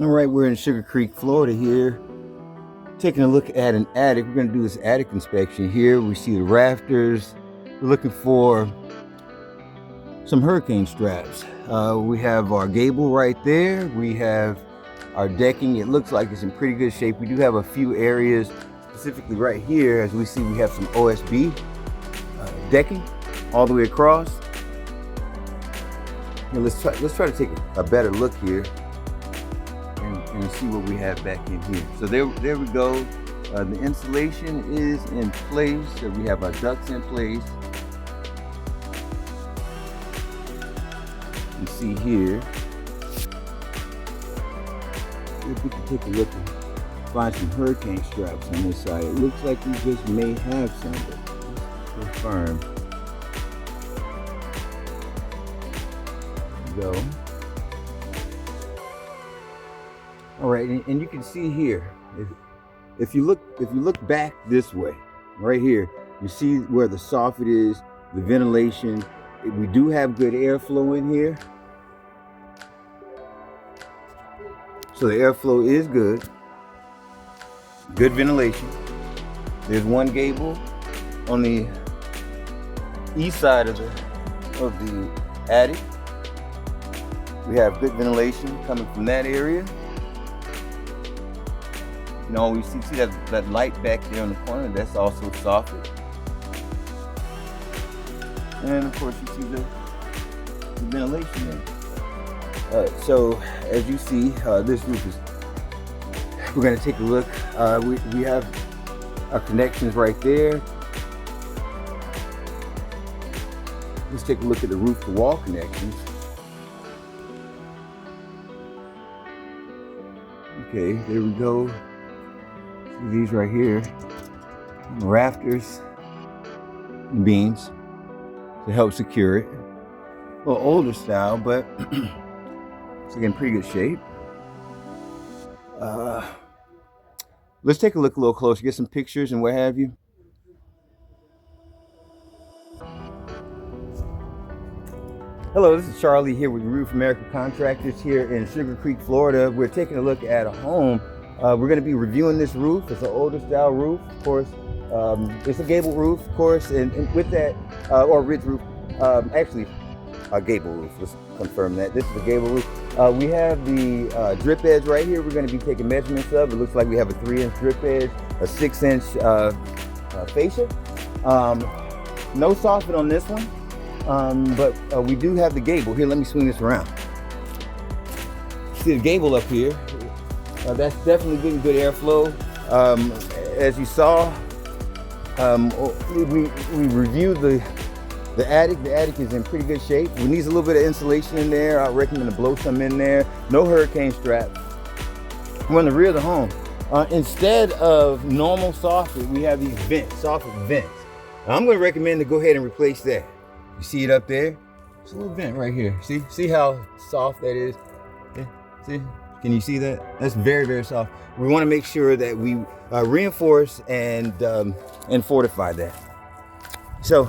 All right, we're in Sugar Creek, Florida here, taking a look at an attic. We're going to do this attic inspection here. We see the rafters. We're looking for some hurricane straps. We have our gable right there. We have our decking. It looks like it's in pretty good shape. We do have a few areas, specifically right here. As we see, we have some OSB decking all the way across. Now let's try to take a better look here and see what we have back in here. So there we go. The insulation is in place. So we have our ducts in place. You see here. If we can take a look and find some hurricane straps on this side. It looks like we just may have some, but let's confirm. There we go. All right, and you can see here, if you look back this way, right here, you see where the soffit is, the ventilation. We do have good airflow in here. So the airflow is good. Good ventilation. There's one gable on the east side of the attic. We have good ventilation coming from that area. You know, we see that light back there in the corner, that's also soffit. And of course you see the ventilation there. So as you see, this roof is, we're gonna take a look. We have our connections right there. Let's take a look at the roof to wall connections. Okay, there we go. See these right here, rafters and beams to help secure it. A little older style, but it's in pretty good shape. Let's take a look a little closer, get some pictures and what have you. Hello, this is Charlie here with Roof America Contractors here in Sugar Creek, Florida. We're taking a look at a home. We're going to be reviewing this roof. It's an older style roof, of course. It's a gable roof, of course, and with that, or ridge roof. Actually, a gable roof. Let's confirm that. This is a gable roof. We have the drip edge right here. We're going to be taking measurements of. It looks like we have a 3-inch drip edge, a 6-inch fascia. No soffit on this one. But we do have the gable here. Let me swing this around. See the gable up here. That's definitely getting good airflow. As you saw, we reviewed the attic. The attic is in pretty good shape. We need a little bit of insulation in there. I recommend to blow some in there. No hurricane strap. We're on the rear of the home. Instead of normal soffit, we have these vents, soffit vents. Now, I'm going to recommend to go ahead and replace that. You see it up there? It's a little vent right here. See how soft that is? Yeah. See? Can you see that? That's very, very soft. We want to make sure that we reinforce and fortify that. So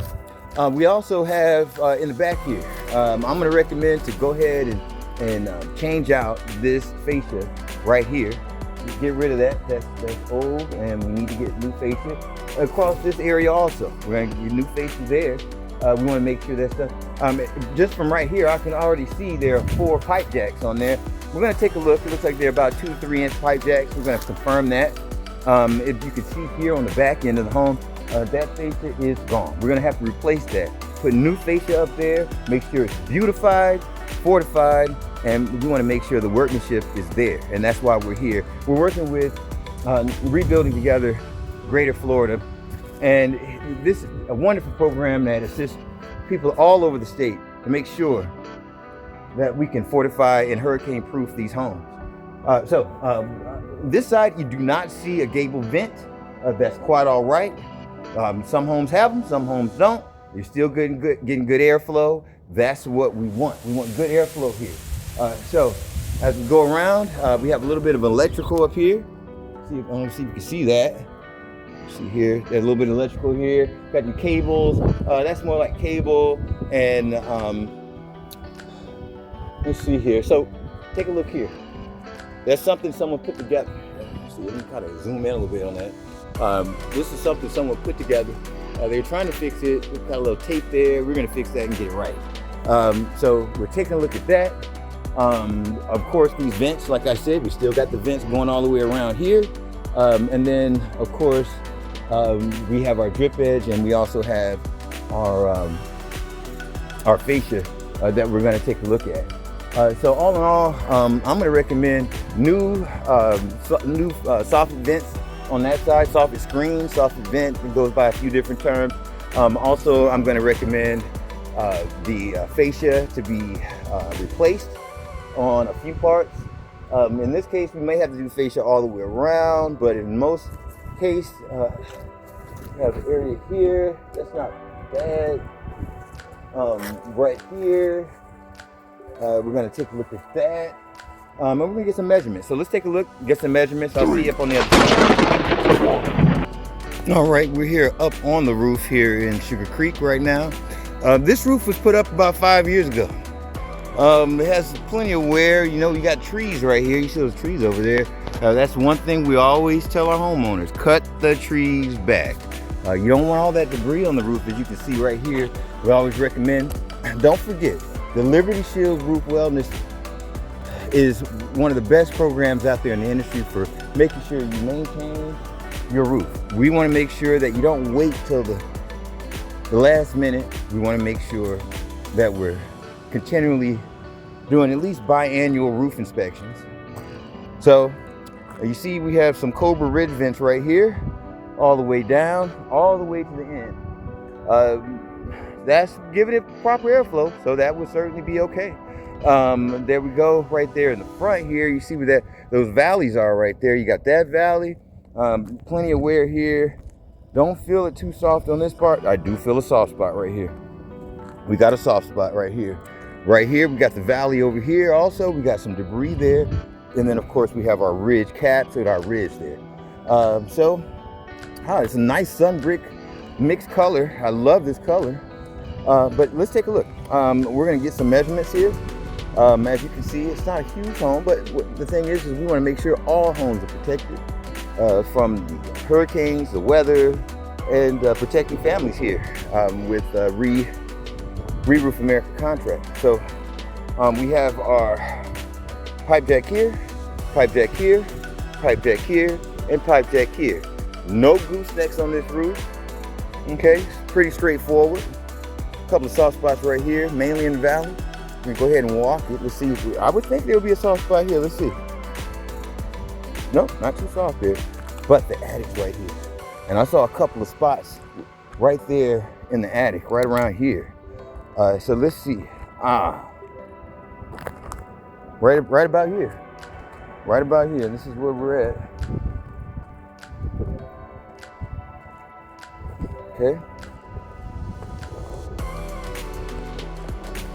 we also have in the back here, I'm going to recommend to go ahead and change out this fascia right here. Get rid of that. That's old, and we need to get new fascia across this area also. We're going to get new fascia there. We want to make sure that's done. Just from right here, I can already see there are 4 pipe jacks on there. We're going to take a look. It looks like they're about 2 to 3-inch pipe jacks. We're going to confirm that. If you can see here on the back end of the home, that fascia is gone. We're going to have to replace that. Put new fascia up there, make sure it's beautified, fortified, and we want to make sure the workmanship is there. And that's why we're here. We're working with Rebuilding Together Greater Florida. And this is a wonderful program that assists people all over the state to make sure that we can fortify and hurricane-proof these homes. This side, you do not see a gable vent. That's quite all right. Some homes have them, some homes don't. You're still getting good airflow. That's what we want. We want good airflow here. So as we go around, we have a little bit of electrical up here. I want to see if you can see that. See here, there's a little bit of electrical here. Got your cables. That's more like cable. And let's see here. So take a look here. That's something someone put together. See, let me kind of zoom in a little bit on that. This is something someone put together. They're trying to fix it. We've got a little tape there. We're gonna fix that and get it right. So we're taking a look at that. Of course, these vents, like I said, we still got the vents going all the way around here. And then, of course, we have our drip edge, and we also have our fascia that we're going to take a look at. So all in all, I'm going to recommend new soffit vents on that side. Soffit screen, soffit vent. It goes by a few different terms. Also, I'm going to recommend the fascia to be replaced on a few parts. In this case, we may have to do fascia all the way around, but in most cases, we have an area here that's not bad. Right here, we're going to take a look at that. And we're going to get some measurements. So let's take a look, get some measurements. I'll see you up on the other side. All right, we're here up on the roof here in Sugar Creek right now. This roof was put up about 5 years ago. It has plenty of wear. You know, you got trees right here. You see those trees over there. That's one thing we always tell our homeowners: cut the trees back. You don't want all that debris on the roof, as you can see right here. We always recommend, don't forget, the Liberty Shield Roof Wellness is one of the best programs out there in the industry for making sure you maintain your roof. We want to make sure that you don't wait till the last minute. We want to make sure that we're continually doing at least biannual roof inspections. So you see we have some Cobra Ridge vents right here, all the way down, all the way to the end. That's giving it proper airflow, so that would certainly be okay. There we go, right there in the front here. You see where those valleys are right there. You got that valley, plenty of wear here. Don't feel it too soft on this part. I do feel a soft spot right here. We got a soft spot right here. Right here, we got the valley over here. Also, we got some debris there. And then, of course, we have our ridge caps and our ridge there. It's a nice sun brick mixed color. I love this color. But let's take a look. We're going to get some measurements here. As you can see, it's not a huge home, but the thing is we want to make sure all homes are protected from hurricanes, the weather, and protecting families here with Re-Roof America contract. So we have our pipe jack here, pipe jack here, pipe jack here, and pipe jack here. No goosenecks on this roof. Okay, it's pretty straightforward. A couple of soft spots right here, mainly in the valley. We go ahead and walk it. Let's see. I would think there would be a soft spot here. Let's see. No, not too soft there, but the attic's right here. And I saw a couple of spots right there in the attic, right around here. So let's see. Right about here. Right about here. This is where we're at. Okay.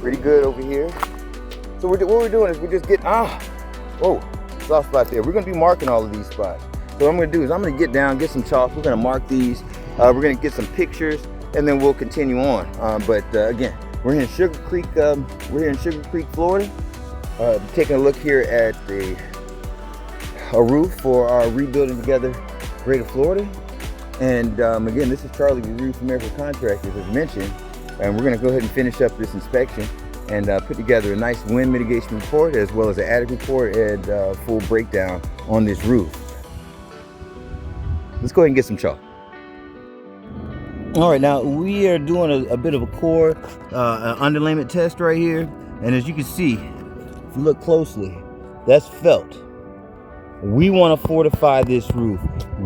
Pretty good over here. So what we're doing is we're just getting, soft spot there. We're gonna be marking all of these spots. So what I'm gonna do is I'm gonna get down, get some chalk. We're gonna mark these. We're gonna get some pictures, and then we'll continue on. Again, we're here in Sugar Creek. We're here in Sugar Creek, Florida. Taking a look here at a roof for our Rebuilding Together Greater Florida. And again, this is Charlie with Roof America Contractors, as mentioned. And we're gonna go ahead and finish up this inspection and put together a nice wind mitigation report, as well as an attic report and full breakdown on this roof. Let's go ahead and get some chalk. All right, now we are doing a bit of a core underlayment test right here. And as you can see, if you look closely, that's felt. We want to fortify this roof.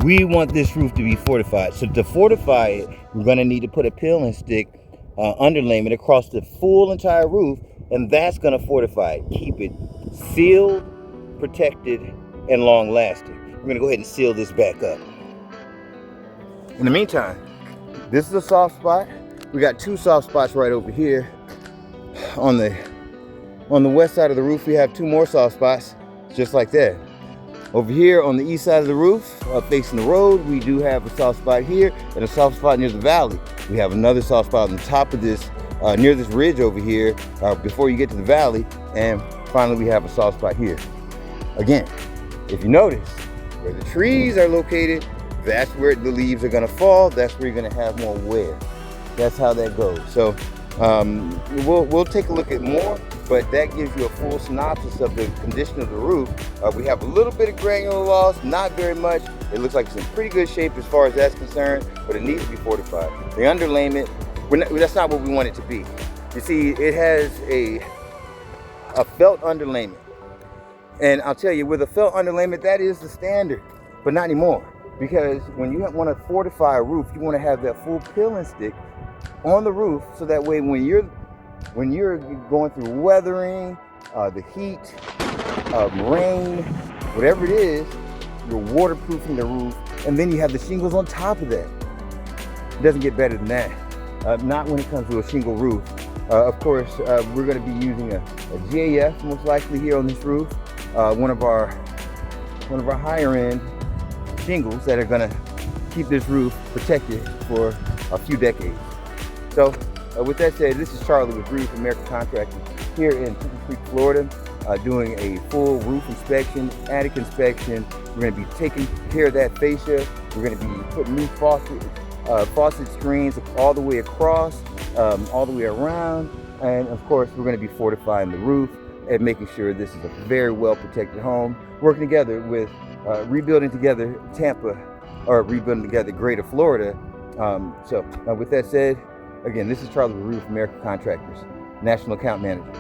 We want this roof to be fortified. So to fortify it, we're going to need to put a peel and stick underlayment across the full entire roof, and that's going to fortify it. Keep it sealed, protected, and long lasting. We're going to go ahead and seal this back up. In the meantime, this is a soft spot. We got two soft spots right over here. On the west side of the roof, we have two more soft spots, just like that. Over here on the east side of the roof, facing the road, we do have a soft spot here and a soft spot near the valley. We have another soft spot on the top of this, near this ridge over here, before you get to the valley. And finally, we have a soft spot here. Again, If you notice, where the trees are located, that's where the leaves are gonna fall. That's where you're gonna have more wear. That's how that goes. So we'll take a look at more, but that gives you a full synopsis of the condition of the roof. We have a little bit of granular loss, not very much. It looks like it's in pretty good shape as far as that's concerned, but it needs to be fortified. The underlayment, that's not what we want it to be. You see, it has a felt underlayment. And I'll tell you, with a felt underlayment, that is the standard, but not anymore. Because when you want to fortify a roof, you want to have that full peel and stick on the roof, so that way when you're going through weathering, the heat, rain, whatever it is, you're waterproofing the roof, and then you have the shingles on top of that. It doesn't get better than that. Not when it comes to a shingle roof. Of course, we're going to be using a GAF most likely here on this roof. One of our higher end shingles that are going to keep this roof protected for a few decades. So with that said, this is Charlie with Roof American Contracting here in Chicken Creek, Florida, doing a full roof inspection, attic inspection. We're going to be taking care of that fascia. We're going to be putting new faucet screens all the way across, all the way around, and of course we're going to be fortifying the roof and making sure this is a very well protected home, working together with Rebuilding Together Tampa, or Rebuilding Together Greater Florida. So with that said, again, this is Charlie with Roof American Contractors, National Account Manager.